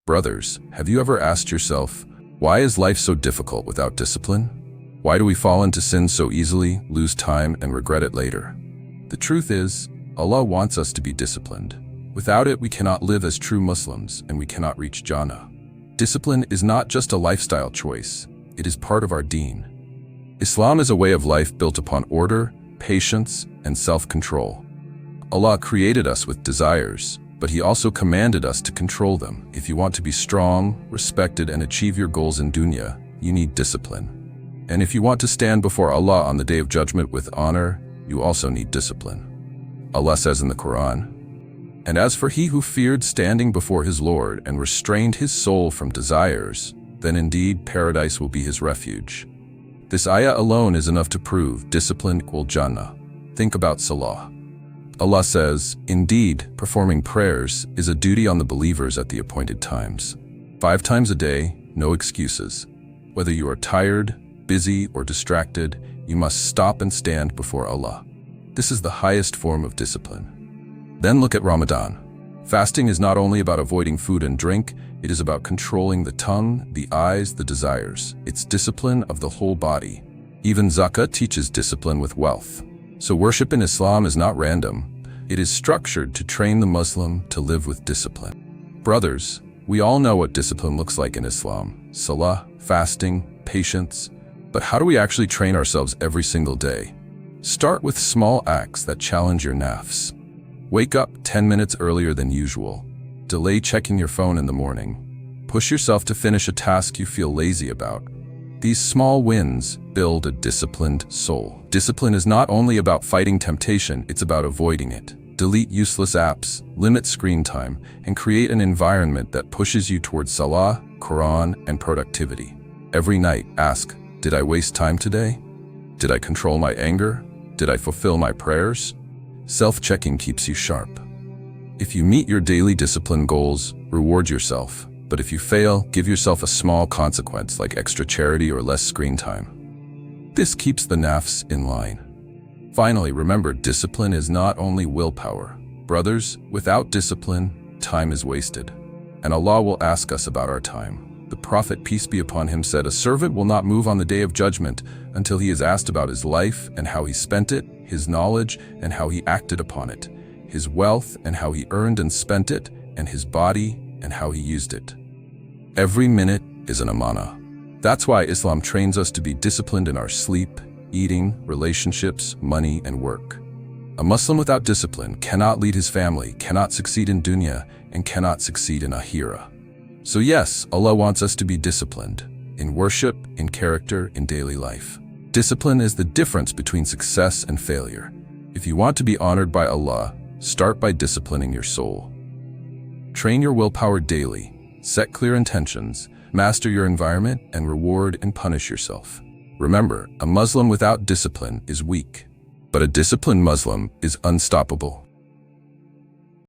Brothers, have you ever asked yourself, why is life so difficult without discipline? Why do we fall into sin so easily, lose time, and regret it later? The truth is, Allah wants us to be disciplined. Without it, we cannot live as true Muslims, and we cannot reach Jannah. Discipline is not just a lifestyle choice, it is part of our deen. Islam is a way of life built upon order, patience, and self-control. Allah created us with desires, but He also commanded us to control them. If you want to be strong, respected, and achieve your goals in dunya, you need discipline. And if you want to stand before Allah on the Day of Judgment with honor, you also need discipline. Allah says in the Quran, "And as for he who feared standing before his Lord and restrained his soul from desires, then indeed paradise will be his refuge." This ayah alone is enough to prove discipline equals Jannah. Think about Salah. Allah says, "Indeed, performing prayers is a duty on the believers at the appointed times. 5 times a day, no excuses. Whether you are tired, busy, or distracted, you must stop and stand before Allah." This is the highest form of discipline. Then look at Ramadan. Fasting is not only about avoiding food and drink, it is about controlling the tongue, the eyes, the desires. It's discipline of the whole body. Even Zakah teaches discipline with wealth. So worship in Islam is not random. It is structured to train the Muslim to live with discipline. Brothers, we all know what discipline looks like in Islam. Salah, fasting, patience. But how do we actually train ourselves every single day? Start with small acts that challenge your nafs. Wake up 10 minutes earlier than usual. Delay checking your phone in the morning. Push yourself to finish a task you feel lazy about. These small wins build a disciplined soul. Discipline is not only about fighting temptation, it's about avoiding it. Delete useless apps, limit screen time, and create an environment that pushes you towards Salah, Quran, and productivity. Every night, ask, did I waste time today? Did I control my anger? Did I fulfill my prayers? Self-checking keeps you sharp. If you meet your daily discipline goals, reward yourself. But if you fail, give yourself a small consequence like extra charity or less screen time. This keeps the nafs in line. Finally, remember, discipline is not only willpower. Brothers, without discipline, time is wasted. And Allah will ask us about our time. The Prophet, peace be upon him, said, "A servant will not move on the Day of Judgment until he is asked about his life and how he spent it, his knowledge and how he acted upon it, his wealth and how he earned and spent it, and his body and how he used it." Every minute is an amanah. That's why Islam trains us to be disciplined in our sleep, eating, relationships, money, and work. A Muslim without discipline cannot lead his family, cannot succeed in dunya, and cannot succeed in akhirah. So yes, Allah wants us to be disciplined in worship, in character, in daily life. Discipline is the difference between success and failure. If you want to be honored by Allah, start by disciplining your soul. Train your willpower daily, set clear intentions, master your environment, and reward and punish yourself. Remember, a Muslim without discipline is weak, but a disciplined Muslim is unstoppable.